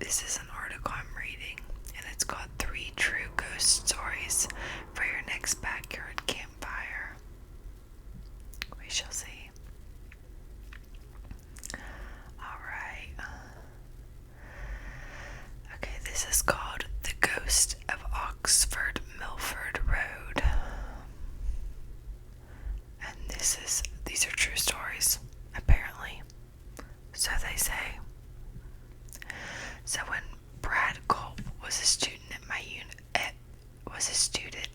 This is an article I'm reading, and it's called 3 True Ghost Stories for Your Next Backyard Campfire. We shall see. Alright. Okay, this is called The Ghost of Oxford Milford Road. And these are true stories, apparently. So they say. So when Brad Culp was a student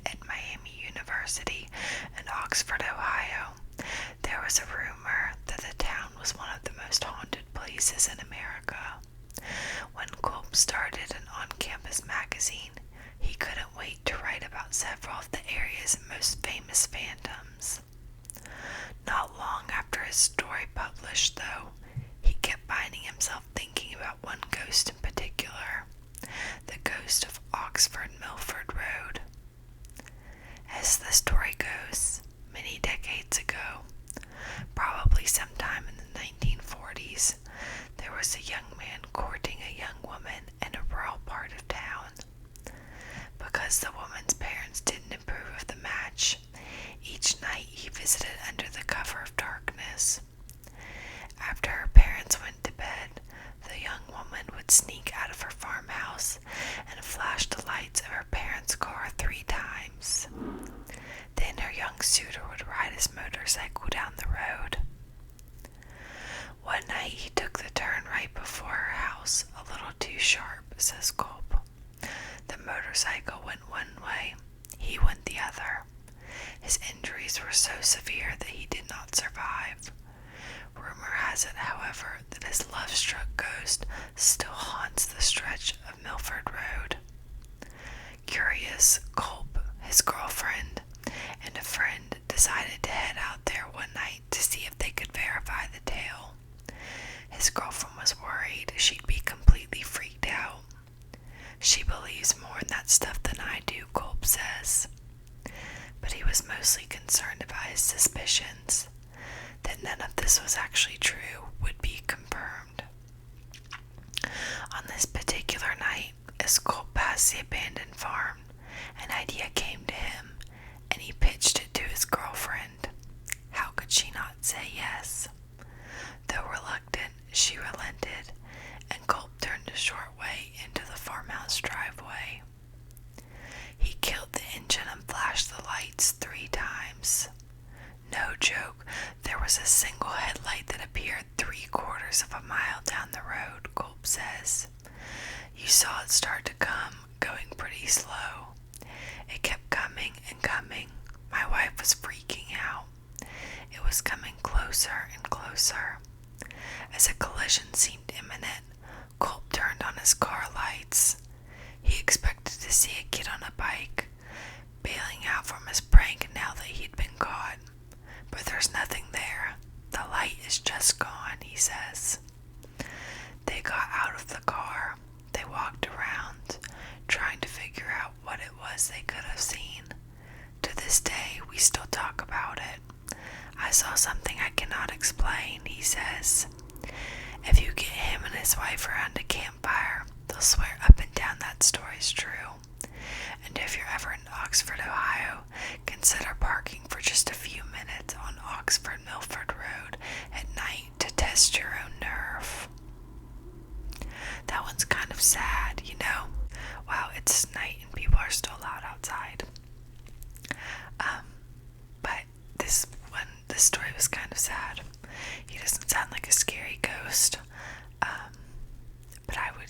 at Miami University in Oxford, Ohio, there was a rumor that the town was one of the most haunted places in America. When Culp started an on-campus magazine, he couldn't wait to write about several of the area's most famous phantoms. Not long after his story published, though, he kept finding himself thinking about one ghost in particular, the ghost of Oxford Milford Road. As the story goes, many decades ago, probably sometime in the 1940s, there was a young man courting a young woman in a rural part of town. Because the woman's parents didn't approve of the match, each night he visited under the cover of darkness. After her parents went to bed, the young woman would sneak out of her farmhouse and flash the lights of her parents' car 3 times. Then her young suitor would ride his motorcycle down the road. One night he took the turn right before her house, a little too sharp, says Culp. The motorcycle went one way, he went the other. His injuries were so severe that he did not survive. Rumor has it, however, that his love-struck ghost still haunts the stretch of Milford Road. Curious, Culp, his girlfriend, and a friend decided to head out there one night to see if they could verify the tale. His girlfriend was worried she'd be completely freaked out. She believes more in that stuff than I do, Culp says. But he was mostly concerned about his suspicions. That none of this was actually true would be confirmed. On this particular night, as Culp passed the abandoned farm, an idea came to him, and he pitched it to his girlfriend. How could she not say yes? Though reluctant, she relented, and Culp turned a short way into the farmhouse driveway. He killed the engine and flashed the lights 3 times. No joke, there was a single headlight that appeared 3/4 of a mile down the road, Culp says. You saw it start to come, going pretty slow. It kept coming and coming. My wife was freaking out. It was coming closer and closer. As a collision seemed imminent, Culp turned on his car lights. He expected to see a kid on a bike, bailing out from his prank now that he'd been caught. But there's nothing there. The light is just gone, he says. They got out of the car. They walked around, trying to figure out what it was they could have seen. To this day, we still talk about it. I saw something I cannot explain, he says. If you get him and his wife around a campfire, they'll swear up and down that story's true. And if you're ever in Oxford, Ohio, consider parking for just a few minutes on Oxford Milford Road at night to test your own nerve. That one's kind of sad, you know? Wow, it's night and people are still loud outside. But this story was kind of sad. He doesn't sound like a scary ghost. But I would,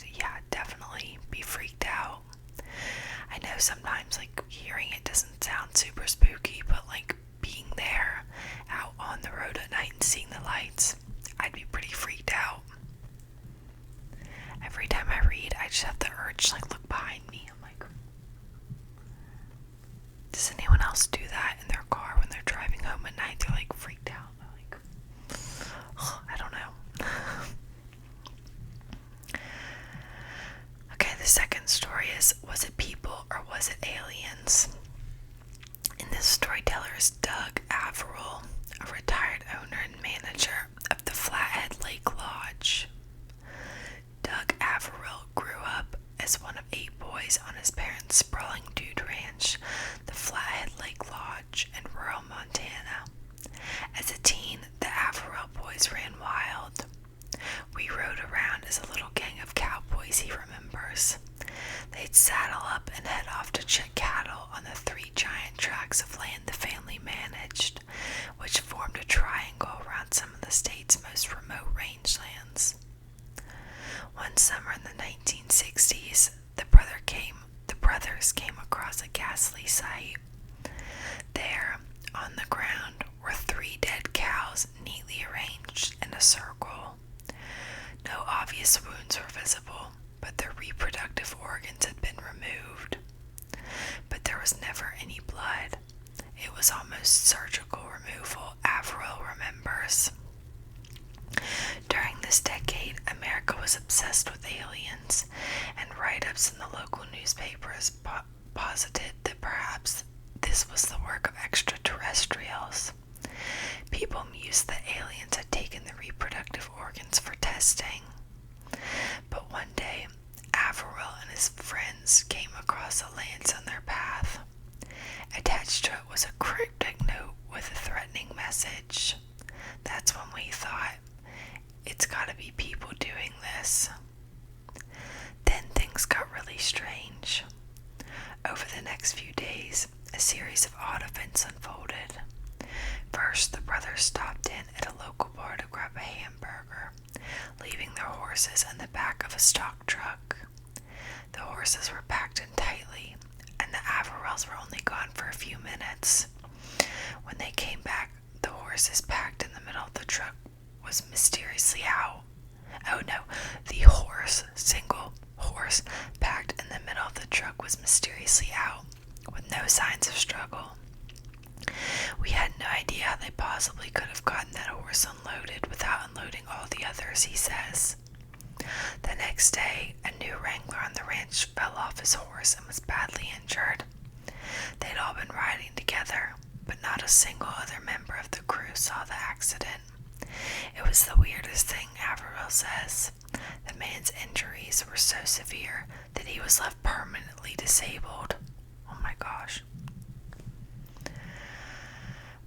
definitely be freaked out. I know sometimes, hearing it doesn't sound super spooky, but, being there, out on the road at night and seeing the lights, I'd be pretty freaked out. Every time I read, I just have the urge to, look behind me. I'm like, does anyone else do that in their car when they're driving home at night? They're, freaked out. I'm like, I don't know. Okay, the second story is, was it people or was it aliens? And this storyteller is Doug Averill, a retired owner and manager of the Flathead Lake Lodge. Doug Averill grew stories on his parents' sprawling dude ranch, the Flathead Lake Lodge in rural Montana. As a teen, the Averill boys ran wild. We rode around as a little gang of cowboys, he remembers. They'd saddle up and head off to check cattle on the 3 giant tracts of land the family managed, which formed a triangle around some of the state's most remote rangelands. One summer in the 1960s, the brothers came across a ghastly sight. There, on the ground, were 3 dead cows neatly arranged in a circle. No obvious wounds were visible, but their reproductive organs had been removed. But there was never any blood. It was almost surgical removal, Averill remembers. During this decade, America was obsessed with aliens, and write-ups in the local newspapers posited that perhaps this was the work of extraterrestrials. People mused that aliens had taken the reproductive organs for testing. But one day, Averill and his friends came across a lance on their path. Attached to it was a cryptic note with a threatening message. That's when we thought, it's gotta be people doing this. Then things got really strange. Over the next few days, a series of odd events unfolded. First, the brothers stopped in at a local bar to grab a hamburger, leaving their horses in the back of a stock truck. The horses were packed in tightly, and the Averills were only gone for a few minutes. When they came back, the horses packed in the middle of the truck was mysteriously out. Oh no, the single horse packed in the middle of the truck was mysteriously out, with no signs of struggle. We had no idea how they possibly could have gotten that horse unloaded without unloading all the others, he says. The next day, a new wrangler on the ranch fell off his horse and was badly injured. They'd all been riding together, but not a single other member of the crew saw the accident. It was the weirdest thing, Averill says. The man's injuries were so severe that he was left permanently disabled. Oh my gosh.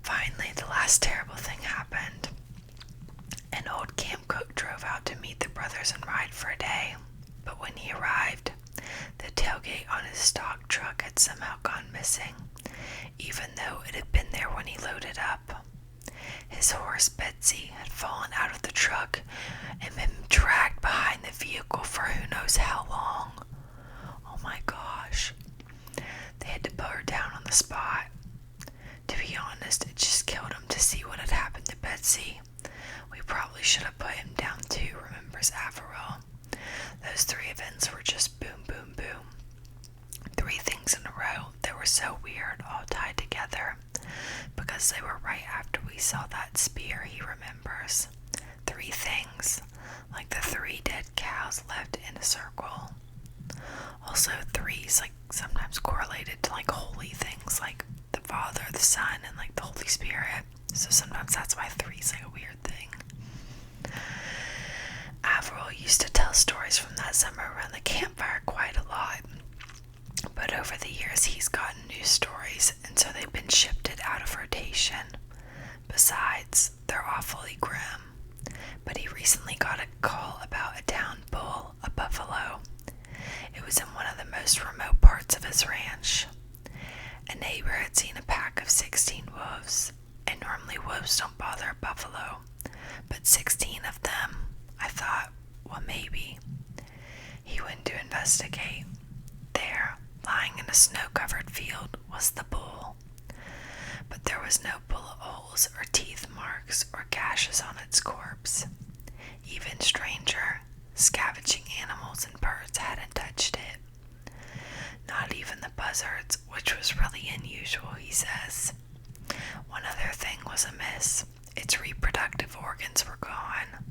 Finally, the last terrible thing happened. An old camp cook drove out to meet the brothers and ride for a day, but when he arrived, the tailgate on his stock truck had somehow gone missing, even though it had been there when he loaded up. His horse, Betsy, had fallen out of the truck and been dragged behind the vehicle for who knows how long. Oh my gosh. They had to put her down on the spot. To be honest, it just killed him to see what had happened to Betsy. We probably should have put him down too, remembers Averill. Those 3 events were just boom, boom, boom. 3 things in a row that were so weird, all tied together, because they were right after we saw that spear, he remembers. 3 things, like the 3 dead cows left in a circle. Also, 3's like sometimes correlated to like holy things, like the Father, the Son, and like the Holy Spirit. So sometimes that's why 3's like a weird thing. Averill used to tell stories from that summer around the campfire quite a lot. But over the years he's gotten new stories, and so they've been shifted out of rotation. Besides, they're awfully grim. But he recently got a call about a downed bull, a buffalo. It was in one of the most remote parts of his ranch. A neighbor had seen a pack of 16 wolves, and normally wolves don't bother a buffalo, but 16 of them. I thought, well, maybe. He went to investigate. There, lying in a snow-covered field, was the bull. But there was no bullet holes or teeth marks or gashes on its corpse. Even stranger, scavenging animals and birds hadn't touched it. Not even the buzzards, which was really unusual, he says. One other thing was amiss. Its reproductive organs were gone,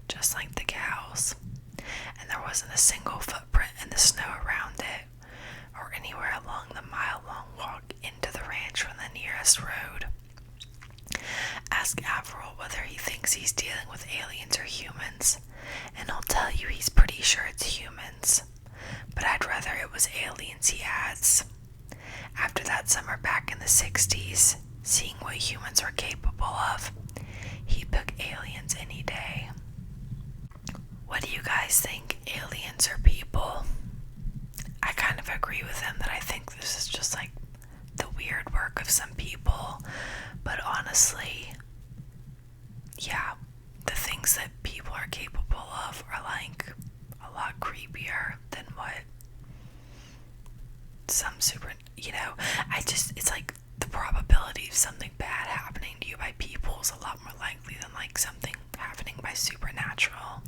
just like the cows. And there wasn't a single footprint in the snow around it, or anywhere along the mile-long walk into the ranch from the nearest road. Ask Averill whether he thinks he's dealing with aliens or humans, and he'll tell you he's pretty sure it's humans. But I'd rather it was aliens, he adds. After that summer back in the 60s, seeing what humans are capable of, he'd pick aliens any day. What do you guys think? Aliens are people? I kind of agree with him that I think this is just like the weird work of some people, but honestly, yeah, the things that people are capable of are like a lot creepier than what some it's like the probability of something bad happening to you by people is a lot more likely than like something happening by supernatural.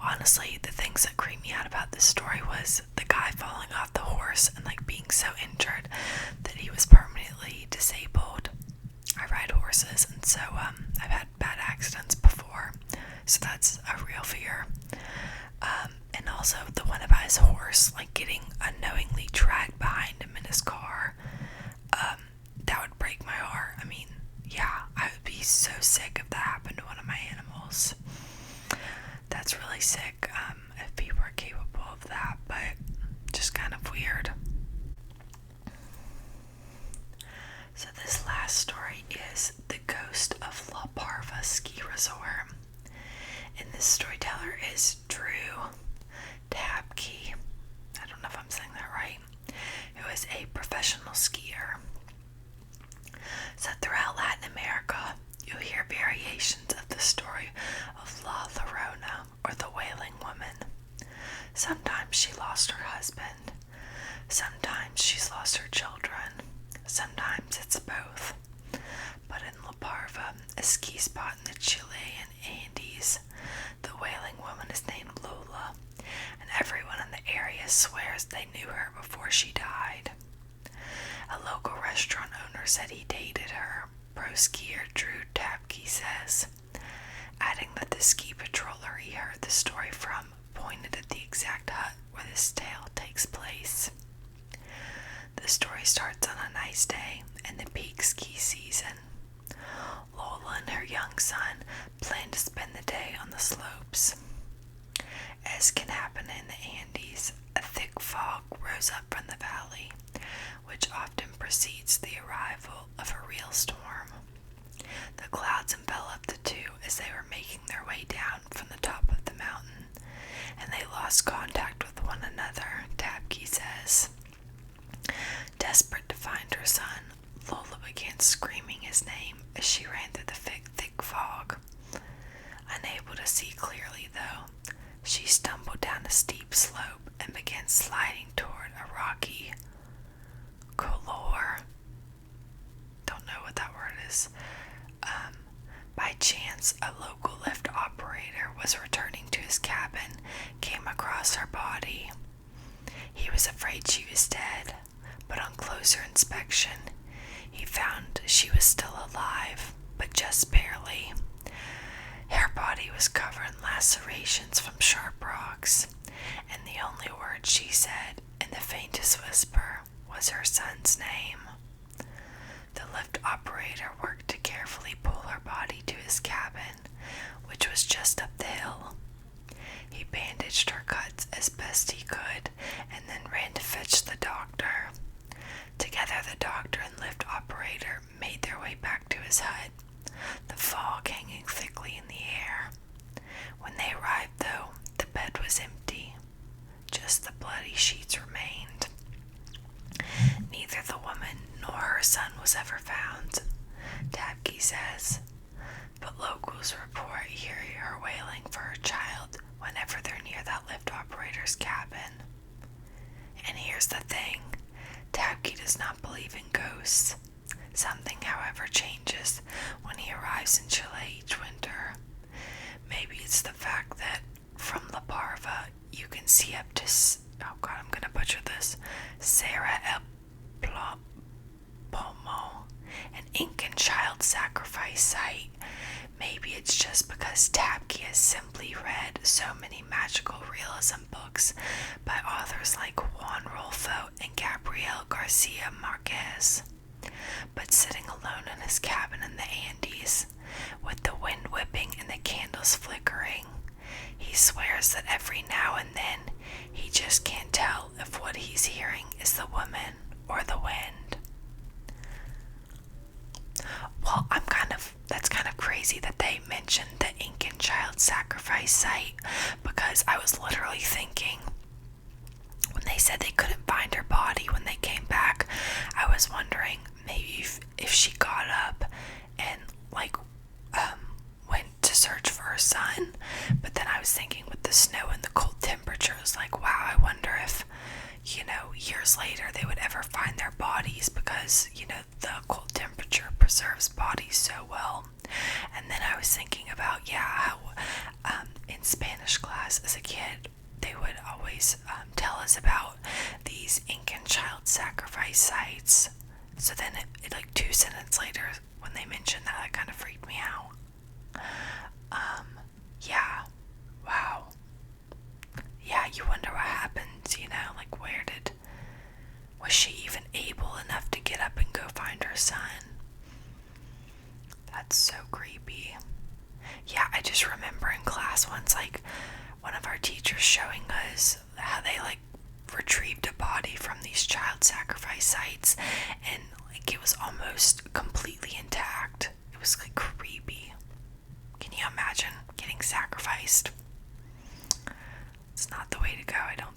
Honestly, the things that creeped me out about this story was the guy falling off the horse and like being so injured that he was permanently disabled. I ride horses, and so I've had bad accidents before, so that's a real fear. And also the one about his horse like getting unknowingly dragged behind him in his car, that would break my heart. I mean, yeah, I would be so sick if that happened to one of my animals. That's really sick, if people are capable of that, but just kind of weird. So this last story is The Ghost of La Parva Ski Resort. And this storyteller is Drew Tabke. I don't know if I'm saying that right. Who is a professional skier. So throughout Latin America, you'll hear variations of the story of La Llorona, or the Wailing Woman. Sometimes she lost her husband. Sometimes she's lost her children. Sometimes it's both. But in La Parva, a ski spot in the Chilean Andes, the Wailing Woman is named Lola, and everyone in the area swears they knew her before she died. A local restaurant owner said he dated her, pro skier Drew Tabke says, adding that the ski patroller he heard the story from pointed at the exact hut where this tale takes place. The story starts on a nice day in the peak ski season. Lola and her young son plan to spend the day on the slopes. As can happen in the Andes, a thick fog rose up from the valley, which often precedes the arrival of a real storm. The clouds enveloped the two as they were making their way down from the top of the mountain, and they lost contact with one another, Tabke says. Desperate to find her son, Lola began screaming his name as she ran through the thick fog. Unable to see clearly, though, she stumbled down a steep slope and began sliding toward a rocky couloir. Don't know what that word is. By chance, a local lift operator was returning to his cabin, came across her body. He was afraid she was dead, but on closer inspection, he found she was still alive, but just barely. Her body was covered in lacerations from sharp rocks, and the only word she said, in the faintest whisper, was her son's name. The lift operator worked to carefully pull her body to his cabin, which was just up the hill. He bandaged her cuts as best he could, and then ran to fetch the doctor. Together, the doctor and lift operator made their way back to his hut, the fog hanging thickly in the air. When they arrived, though, the bed was empty. Just the bloody sheets remained. Neither the woman nor her son was ever found, Tabke says, but locals report hearing her wailing for her child whenever they're near that lift operator's cabin. And here's the thing, Tabke does not believe in ghosts. Something, however, changes when he arrives in Chile each winter. Maybe it's the fact that from La Parva you can see up to, oh god, I'm gonna butcher this, Serra El Pomo, an Incan child sacrifice site. Maybe it's just because Tabke has simply read so many magical realism books by authors like Juan Rulfo and Gabriel Garcia Marquez. But sitting alone in his cabin in the Andes, with the wind whipping and the candles flickering, he swears that every now and then He just can't tell if what he's hearing is the woman or the wind. Well, that's kind of crazy that they mentioned the Incan child sacrifice site, because I was literally thinking, when they said they couldn't find her body when they came back, I was wondering maybe if she got up and went to search for her son. But then I was thinking, with the snow and the cold temperatures, like, wow, I wonder if, years later they would ever find their bodies, because, the cold temperature preserves bodies so well. And then I was thinking about, how in Spanish class as a kid, they would always tell us about these Incan child sacrifice sites. So then like 2 sentences later, when they mentioned that, it kind of freaked me out. Yeah, wow. Yeah, you wonder what happens, like was she even able enough to get up and go find her son? That's so creepy. Yeah, I just remember in class once, like, one of our teachers showing us how they, retrieved a body from these child sacrifice sites, and, it was almost completely intact. It was, creepy. Can you imagine getting sacrificed? It's not the way to go, I don't